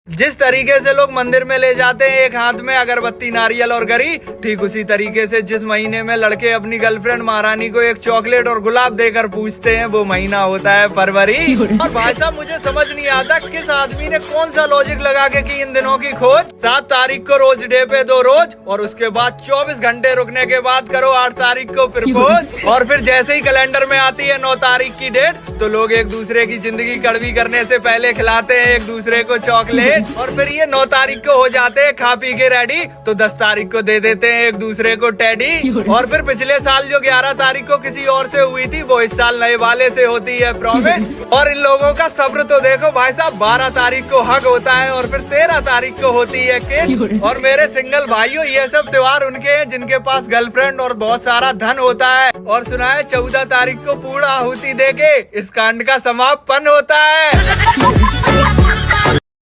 जिस तरीके से लोग मंदिर में ले जाते हैं एक हाथ में अगरबत्ती नारियल और गरी, ठीक उसी तरीके से जिस महीने में लड़के अपनी गर्लफ्रेंड महारानी को एक चॉकलेट और गुलाब देकर पूछते हैं वो महीना होता है फरवरी। और भाई साहब मुझे समझ नहीं आता किस आदमी ने कौन सा लॉजिक लगा के की इन दिनों की खोज। 7 तारीख को रोज डे पे दो रोज और उसके बाद 24 घंटे रुकने के बाद करो 8 तारीख को प्रपोज। और फिर जैसे ही कैलेंडर में आती है 9 तारीख की डेट तो लोग एक दूसरे की जिंदगी कड़वी करने से पहले खिलाते हैं एक दूसरे को चॉकलेट। और फिर ये 9 तारीख को हो जाते हैं खा पी के रेडी तो 10 तारीख को दे देते हैं एक दूसरे को टेडी। और फिर पिछले साल जो 11 तारीख को किसी और से हुई थी वो इस साल नए वाले से होती है प्रॉमिस। और इन लोगों का सब्र तो देखो भाई साहब, 12 तारीख को हग होता है और फिर 13 तारीख को होती है किस। और मेरे सिंगल भाइयों ये सब त्योहार उनके हैं जिनके पास गर्लफ्रेंड और बहुत सारा धन होता है। और सुना है 14 तारीख को पूर्ण आहुति देके इस कांड का समापन होता है।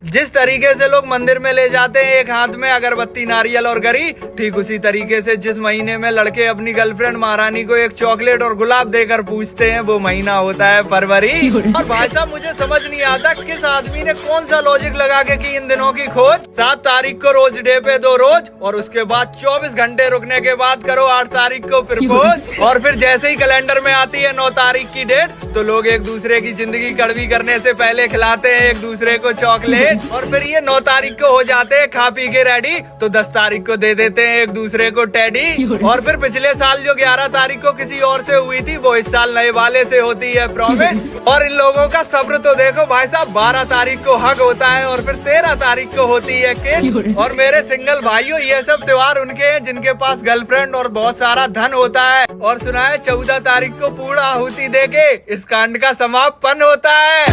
जिस तरीके से लोग मंदिर में ले जाते हैं एक हाथ में अगरबत्ती नारियल और गरी, ठीक उसी तरीके से जिस महीने में लड़के अपनी गर्लफ्रेंड महारानी को एक चॉकलेट और गुलाब देकर पूछते हैं वो महीना होता है फरवरी। और भाई साहब मुझे समझ नहीं आता किस आदमी ने कौन सा लॉजिक लगा के की इन दिनों की खोज। 7 तारीख को रोज डे पे दो रोज और उसके बाद 24 घंटे रुकने के बाद करो 8 तारीख को प्रपोज। और फिर जैसे ही कैलेंडर में आती है 9 तारीख की डेट तो लोग एक दूसरे की जिंदगी कड़वी करने से पहले खिलाते हैं एक दूसरे को चॉकलेट। और फिर ये 9 तारीख को हो जाते हैं खा पी के रेडी तो 10 तारीख को दे देते हैं एक दूसरे को टेडी। और फिर पिछले साल जो 11 तारीख को किसी और से हुई थी वो इस साल नए वाले से होती है प्रॉमिस। और इन लोगों का सब्र तो देखो भाई साहब, 12 तारीख को हग होता है और फिर 13 तारीख को होती है किस। और मेरे सिंगल भाइयों ये सब त्योहार उनके हैं जिनके पास गर्लफ्रेंड और बहुत सारा धन होता है। और सुना है 14 तारीख को पूर्ण आहुति देके इस कांड का समापन होता है।